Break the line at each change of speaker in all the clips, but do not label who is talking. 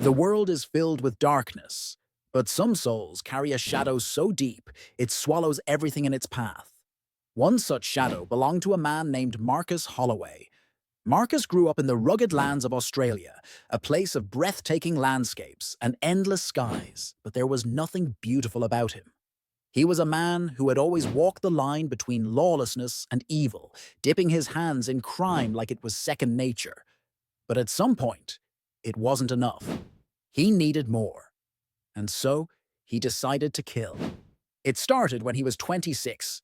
The world is filled with darkness, but some souls carry a shadow so deep it swallows everything in its path. One such shadow belonged to a man named Marcus Holloway. Marcus grew up in the rugged lands of Australia, a place of breathtaking landscapes and endless skies, but there was nothing beautiful about him. He was a man who had always walked the line between lawlessness and evil, dipping his hands in crime like it was second nature. But at some point, it wasn't enough. He needed more. And so, he decided to kill. It started when he was 26.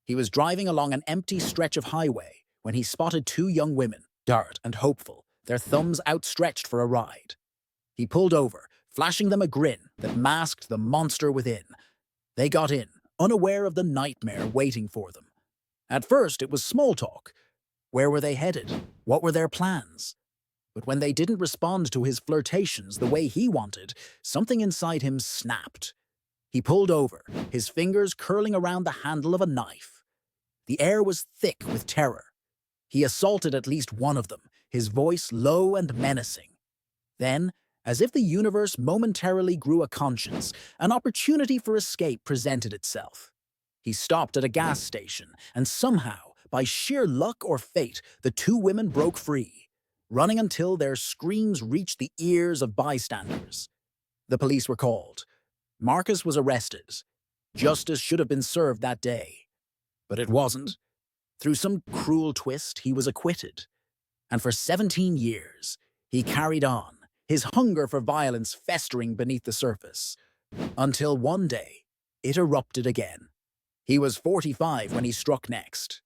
He was driving along an empty stretch of highway when he spotted two young women, dark and hopeful, their thumbs outstretched for a ride. He pulled over, flashing them a grin that masked the monster within. They got in, unaware of the nightmare waiting for them. At first, it was small talk. Where were they headed? What were their plans? But when they didn't respond to his flirtations the way he wanted, something inside him snapped. He pulled over, his fingers curling around the handle of a knife. The air was thick with terror. He assaulted at least one of them, his voice low and menacing. Then, as if the universe momentarily grew a conscience, an opportunity for escape presented itself. He stopped at a gas station, and somehow, by sheer luck or fate, the two women broke free, running until their screams reached the ears of bystanders. The police were called. Marcus was arrested. Justice should have been served that day. But it wasn't. Through some cruel twist, he was acquitted. And for 17 years, he carried on, his hunger for violence festering beneath the surface. Until one day, it erupted again. He was 45 when he struck next.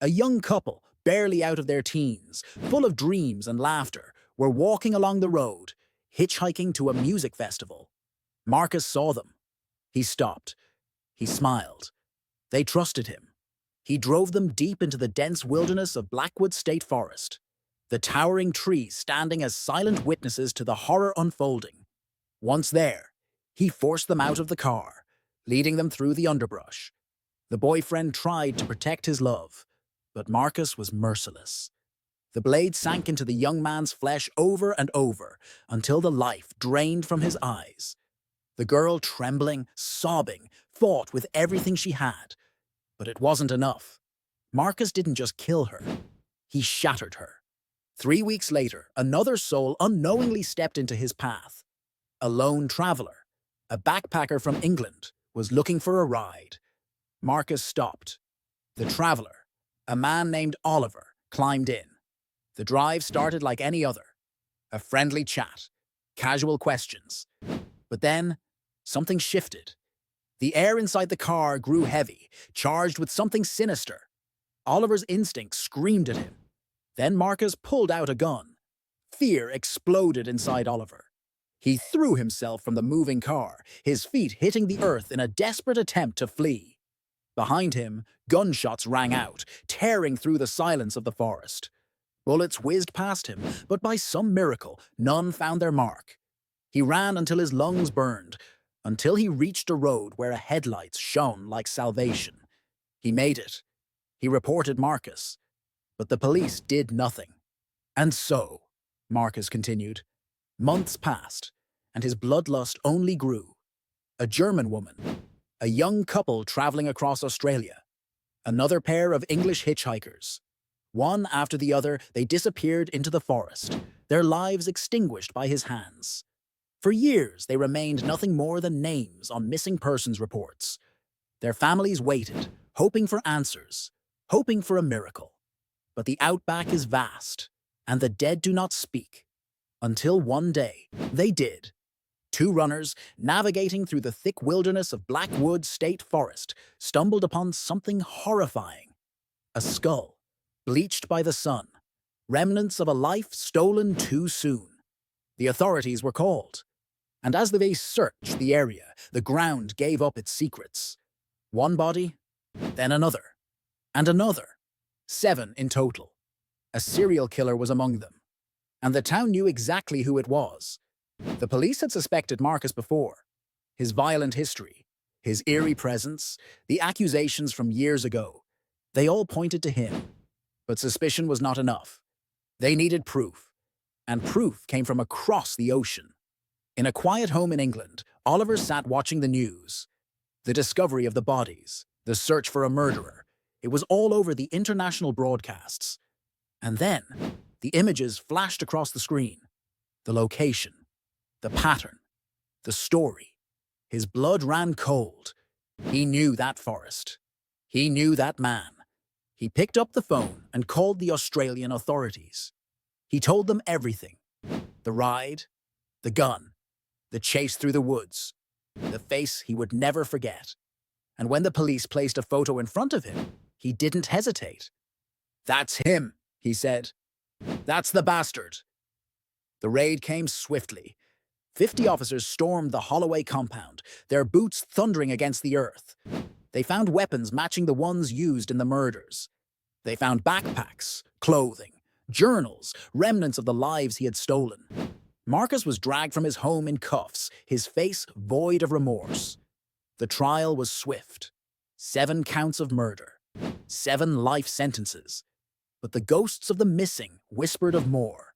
A young couple, barely out of their teens, full of dreams and laughter, were walking along the road, hitchhiking to a music festival. Marcus saw them. He stopped. He smiled. They trusted him. He drove them deep into the dense wilderness of Blackwood State Forest, the towering trees standing as silent witnesses to the horror unfolding. Once there, he forced them out of the car, leading them through the underbrush. The boyfriend tried to protect his love, but Marcus was merciless. The blade sank into the young man's flesh over and over until the life drained from his eyes. The girl, trembling, sobbing, fought with everything she had. But it wasn't enough. Marcus didn't just kill her. He shattered her. 3 weeks later, another soul unknowingly stepped into his path. A lone traveler, a backpacker from England, was looking for a ride. Marcus stopped. The traveler, a man named Oliver, climbed in. The drive started like any other. A friendly chat, casual questions. But then, something shifted. The air inside the car grew heavy, charged with something sinister. Oliver's instinct screamed at him. Then Marcus pulled out a gun. Fear exploded inside Oliver. He threw himself from the moving car, his feet hitting the earth in a desperate attempt to flee. Behind him, gunshots rang out, tearing through the silence of the forest. Bullets whizzed past him, but by some miracle, none found their mark. He ran until his lungs burned, until he reached a road where a headlight shone like salvation. He made it. He reported Marcus. But the police did nothing. And so, Marcus continued, months passed, and his bloodlust only grew. A German woman, a young couple traveling across Australia, another pair of English hitchhikers. One after the other, they disappeared into the forest, their lives extinguished by his hands. For years, they remained nothing more than names on missing persons reports. Their families waited, hoping for answers, hoping for a miracle. But the outback is vast, and the dead do not speak. Until one day, they did. Two runners, navigating through the thick wilderness of Blackwood State Forest, stumbled upon something horrifying. A skull, bleached by the sun, remnants of a life stolen too soon. The authorities were called. And as they searched the area, the ground gave up its secrets. One body, then another, and another. 7 in total. A serial killer was among them. And the town knew exactly who it was. The police had suspected Marcus before. His violent history, his eerie presence, the accusations from years ago. They all pointed to him. But suspicion was not enough. They needed proof. And proof came from across the ocean. In a quiet home in England, Oliver sat watching the news. The discovery of the bodies, the search for a murderer. It was all over the international broadcasts. And then, the images flashed across the screen. The location, the pattern, the story. His blood ran cold. He knew that forest. He knew that man. He picked up the phone and called the Australian authorities. He told them everything. The ride, the gun, the chase through the woods, the face he would never forget. And when the police placed a photo in front of him, he didn't hesitate. "That's him," he said. "That's the bastard." The raid came swiftly. 50 officers stormed the Holloway compound, their boots thundering against the earth. They found weapons matching the ones used in the murders. They found backpacks, clothing, journals, remnants of the lives he had stolen. Marcus was dragged from his home in cuffs, his face void of remorse. The trial was swift. 7 counts of murder. 7 life sentences. But the ghosts of the missing whispered of more.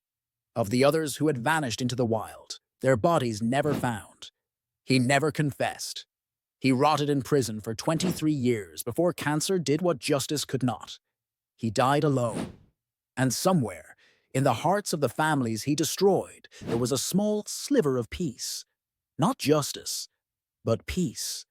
Of the others who had vanished into the wild, their bodies never found. He never confessed. He rotted in prison for 23 years before cancer did what justice could not. He died alone. And somewhere, in the hearts of the families he destroyed, there was a small sliver of peace. Not justice, but peace.